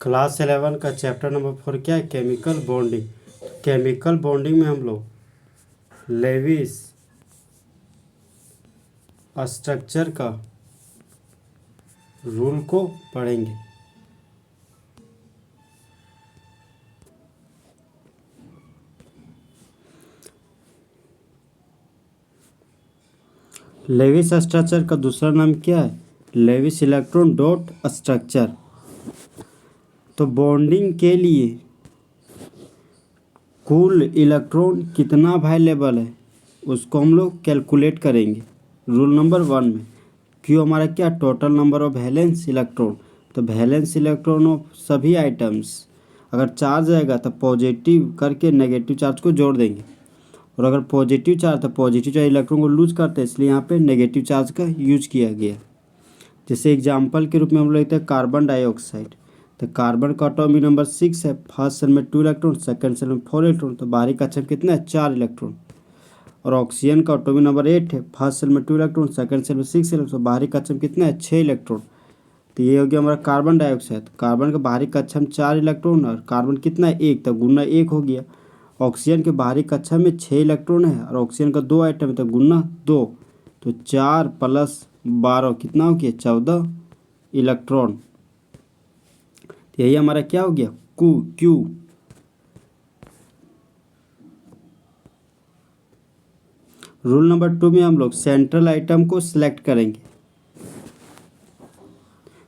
Class 11 का chapter number 4 क्या है? Chemical bonding. केमिकल बॉन्डिंग में हम लोग लेविस स्ट्रक्चर का रूल को पढ़ेंगे। लेविस स्ट्रक्चर का दूसरा नाम क्या है? Lewis electron dot structure. तो बॉन्डिंग के लिए कुल इलेक्ट्रॉन कितना अवेलेबल है उसको हम लोग कैलकुलेट करेंगे रूल नंबर 1 में। क्यों हमारा क्या? Total number of valence electron. तो वैलेंस इलेक्ट्रॉन ऑफ सभी आइटम्स अगर चार्ज आएगा तो पॉजिटिव करके नेगेटिव चार्ज को जोड़ देंगे, और अगर पॉजिटिव चार्ज तो पॉजिटिव चार्ज इलेक्ट्रॉन को लूज करते हैं, इसलिए यहाँ पे नेगेटिव चार्ज का यूज किया गया। जैसे एग्जाम्पल के रूप में हम लोग लेते हैं कार्बन डाइऑक्साइड। तो कार्बन का एटॉमिक नंबर 6 है, फर्स्ट सेल में 2 इलेक्ट्रॉन, सेकंड सेल में 4 इलेक्ट्रॉन, तो बाहरी कक्षा में कितना है? 4 इलेक्ट्रॉन। और ऑक्सीजन का एटॉमिक नंबर 8 है, फर्स्ट सेल में 2 इलेक्ट्रॉन, सेकंड सेल में 6 इलेक्ट्रॉन, बाहरी कक्षा में कितना है? 6 इलेक्ट्रॉन। तो ये हो गया हमारा कार्बन डाइऑक्साइड। कार्बन का बाहरी कक्षा में 4 इलेक्ट्रॉन और कार्बन कितना है? 1, तो गुना 1 हो गया। ऑक्सीजन के बाहरी कक्षा में 6 इलेक्ट्रॉन है और ऑक्सीजन का 2 आइटम है, तो गुना 2, तो 4 + 12 कितना हो गया? 14 इलेक्ट्रॉन। यही हमारा क्या हो गया? क्यू। रूल नंबर 2 में हम लोग सेंट्रल आइटम को सिलेक्ट करेंगे।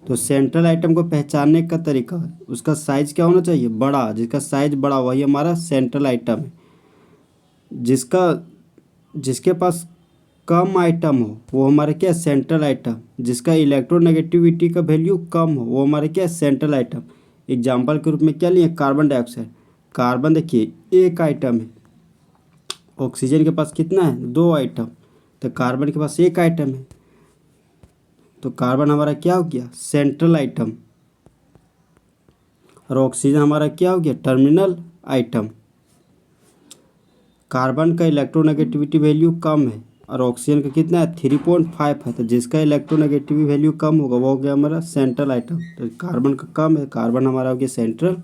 तो सेंट्रल आइटम को पहचानने का तरीका है, उसका साइज क्या होना चाहिए? बड़ा। जिसका साइज बड़ा वही हमारा सेंट्रल आइटम है। जिसके पास कम आइटम हो वो हमारे क्या? Central item. जिसका इलेक्ट्रोनेगेटिविटी का वैल्यू कम हो वो हमारे क्या? Central item. एग्जाम्पल के रूप में क्या लिए? Carbon dioxide. कार्बन देखिए 1 आइटम है, ऑक्सीजन के पास कितना है? 2 आइटम, तो कार्बन के पास 1 आइटम है, तो कार्बन हमारा क्या हो गया? Central item. और ऑक्सीजन हमारा क्या हो गया? Terminal item. कार्बन का इलेक्ट्रोनेगेटिविटी वैल्यू कम है और ऑक्सीजन का कितना है? 3.5 है, तो जिसका इलेक्ट्रोनेगेटिविटी वैल्यू कम होगा वो हो गया हमारा सेंट्रल आइटम। तो कार्बन का कम है, कार्बन हमारा हो गया सेंट्रल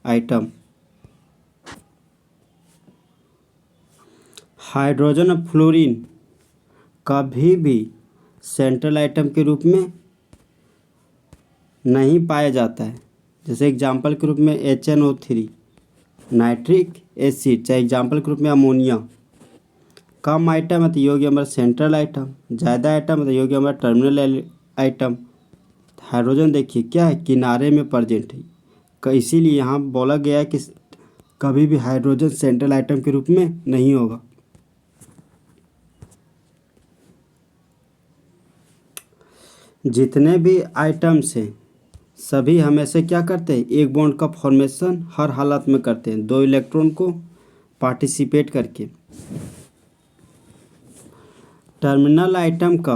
आइटम। हाइड्रोजन और फ्लोरीन कभी भी सेंट्रल आइटम के रूप में नहीं पाया जाता है। जैसे एग्जाम्पल के रूप में HNO3, नाइट्रिक एसिड, चाहे एग्जाम्पल के रूप में अमोनिया। कम आइटम है तो ये हो गया हमारा सेंट्रल आइटम, ज़्यादा आइटम है तो ये हो गया हमारा टर्मिनल आइटम। हाइड्रोजन देखिए क्या है? किनारे में प्रेजेंट है, इसीलिए यहाँ बोला गया है कि कभी भी हाइड्रोजन सेंट्रल आइटम के रूप में नहीं होगा। जितने भी आइटम्स हैं सभी हमेशा क्या करते हैं? एक बॉन्ड का फॉर्मेशन हर हालत में करते हैं, 2 इलेक्ट्रॉन को पार्टिसिपेट करके। टर्मिनल आइटम का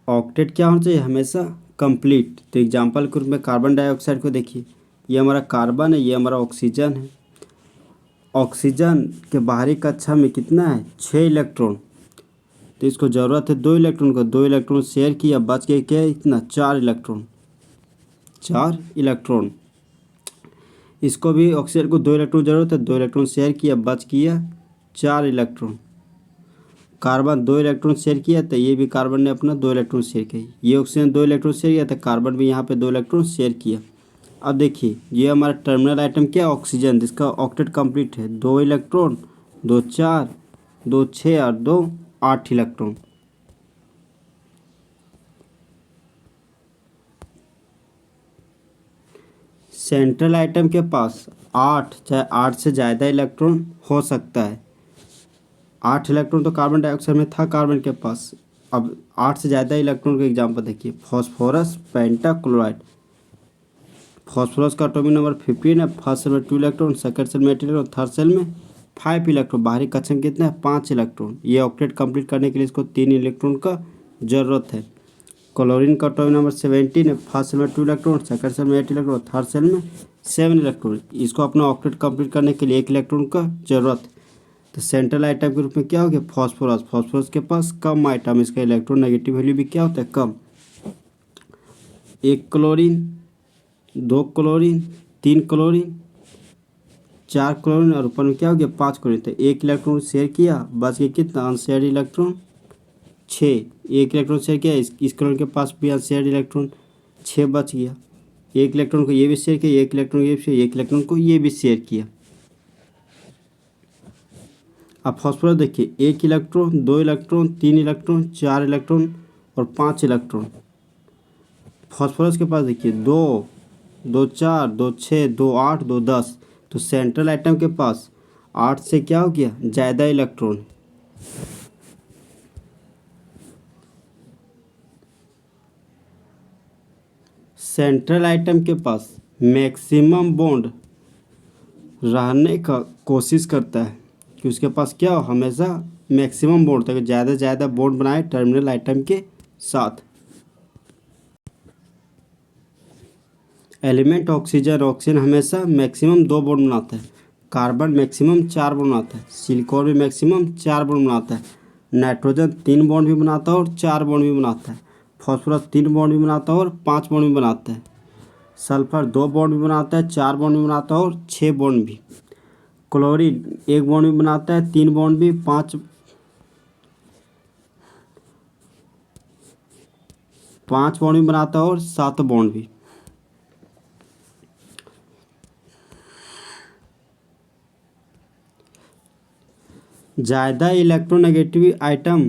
ऑक्टेट क्या होना चाहिए? हमेशा कंप्लीट। तो एग्जांपल के रूप में कार्बन डाइऑक्साइड को देखिए, ये हमारा कार्बन है, ये हमारा ऑक्सीजन है। ऑक्सीजन के बाहरी कक्षा में कितना है? 6 इलेक्ट्रॉन, तो इसको ज़रूरत है 2 इलेक्ट्रॉन को, 2 इलेक्ट्रॉन शेयर किया, बच गया क्या? इतना 4 इलेक्ट्रॉन, 4 इलेक्ट्रॉन। इसको भी ऑक्सीजन को 2 इलेक्ट्रॉन जरूरत है, 2 इलेक्ट्रॉन शेयर किया, बच किया 4 इलेक्ट्रॉन। कार्बन 2 इलेक्ट्रॉन शेयर किया तो ये भी कार्बन ने अपना 2 इलेक्ट्रॉन शेयर किया। ये ऑक्सीजन 2 इलेक्ट्रॉन शेयर किया तो कार्बन भी यहाँ पे 2 इलेक्ट्रॉन शेयर किया। अब देखिए ये हमारा टर्मिनल आइटम क्या? ऑक्सीजन, जिसका ऑक्टेट कंप्लीट है, 2 इलेक्ट्रॉन, 2 4, 2 6 और 2 8 इलेक्ट्रॉन। सेंट्रल आइटम के पास 8 चाहे 8 से ज़्यादा इलेक्ट्रॉन हो सकता है। 8 इलेक्ट्रॉन तो कार्बन डाइऑक्साइड में था कार्बन के पास। अब 8 से ज़्यादा इलेक्ट्रॉन का एग्जाम्पल देखिए, फॉस्फोरस पेंटाक्लोराइड। फॉस्फोरस का एटॉमिक नंबर 15 है, फर्स्ट सेल में 2 इलेक्ट्रॉन, सेकंड सेल में 8 इलेक्ट्रॉन, थर्ड सेल में 5 इलेक्ट्रॉन, बाहरी कक्षा में कितना है? 5 इलेक्ट्रॉन। ये ऑक्टेट कंप्लीट करने के लिए इसको 3 इलेक्ट्रॉन का ज़रूरत है। क्लोरीन का एटॉमिक नंबर 17 है, फर्स्ट सेल में 2 इलेक्ट्रॉन, सेकंड सेल में 8 इलेक्ट्रॉन, थर्ड सेल में 7 इलेक्ट्रॉन। इसको अपना ऑक्टेट कंप्लीट करने के लिए 1 इलेक्ट्रॉन का जरूरत है। तो सेंट्रल आइटम के रूप में क्या हो गया? फॉस्फोरस। फॉस्फोरस के पास कम आइटम, इसका इलेक्ट्रोनेगेटिव वैल्यू भी क्या होता है? कम। 1 क्लोरीन, 2 क्लोरीन, 3 क्लोरीन, 4 क्लोरीन और ऊपर में क्या हो गया 5 क्लोरीन। तो 1 इलेक्ट्रॉन शेयर किया, बच गया कितना अनशेयर्ड इलेक्ट्रॉन 6। 1 इलेक्ट्रॉन शेयर किया, इस क्लोरीन के पास भी अनशेयर्ड इलेक्ट्रॉन 6 बच गया। 1 इलेक्ट्रॉन को ये भी शेयर किया, 1 इलेक्ट्रॉन ये भी शेयर, 1 इलेक्ट्रॉन को ये भी शेयर किया। अब फॉस्फोरस देखिए 1 इलेक्ट्रॉन, 2 इलेक्ट्रॉन, 3 इलेक्ट्रॉन, 4 इलेक्ट्रॉन और 5 इलेक्ट्रॉन। फॉस्फोरस के पास देखिए 2, 2 4, 2 6, 2 8, 2 10। तो सेंट्रल आइटम के पास 8 से क्या हो गया ज़्यादा इलेक्ट्रॉन। सेंट्रल आइटम के पास मैक्सिमम बॉन्ड रहने का कोशिश करता है कि उसके पास क्या हो हमेशा मैक्सिमम बॉन्ड तक ज़्यादा से ज़्यादा बॉन्ड बनाए टर्मिनल आइटम के साथ। एलिमेंट ऑक्सीजन हमेशा मैक्सिमम 2 बॉन्ड बनाता है। कार्बन मैक्सिमम 4 बॉन्ड बनाता है। सिलिकॉन भी मैक्सिमम 4 बॉन्ड बनाता है। नाइट्रोजन 3 बॉन्ड भी बनाता है और 4 बॉन्ड भी बनाता है। फॉस्फोरस 3 बॉन्ड भी बनाता है और 5 बॉन्ड भी बनाता है। सल्फर 2 बॉन्ड भी बनाता है, 4 बॉन्ड भी बनाता है और 6 बॉन्ड भी। क्लोरीन 1 बॉन्ड भी बनाता है, 3 बॉन्ड भी, 5 बॉन्ड भी बनाता है और 7 बॉन्ड भी। ज़्यादा इलेक्ट्रोनेगेटिव आइटम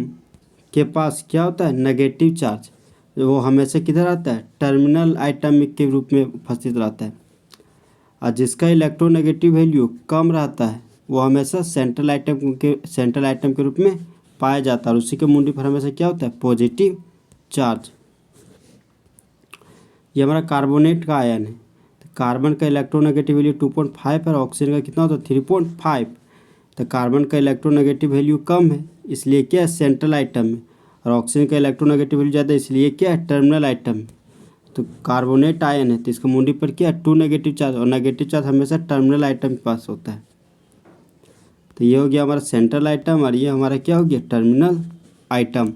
के पास क्या होता है नेगेटिव चार्ज। वो हमेशा किधर आता है टर्मिनल आइटम के रूप में उपस्थित रहता है। और जिसका इलेक्ट्रोनेगेटिव वैल्यू कम रहता है वो हमेशा सेंट्रल आइटम के रूप में पाया जाता है और उसी के मुंडी पर हमेशा क्या होता है पॉजिटिव चार्ज। ये हमारा कार्बोनेट का आयन है। तो कार्बन का इलेक्ट्रोनेगेटिव वैल्यू 2.5 है और ऑक्सीजन का कितना होता है 3.5। तो कार्बन का इलेक्ट्रोनेगेटिव वैल्यू कम है इसलिए क्या है सेंट्रल आइटम में, और ऑक्सीजन का इलेक्ट्रोनेगेटिव वैल्यू ज़्यादा है इसलिए क्या है टर्मिनल आइटम में। तो कार्बोनेट आयन है तो इसका मुंडी पर क्या है 2 नेगेटिव चार्ज, और नेगेटिव चार्ज हमेशा टर्मिनल आइटम के पास होता है। तो ये हो गया हमारा सेंट्रल आइटम और ये हमारा क्या हो गया टर्मिनल आइटम।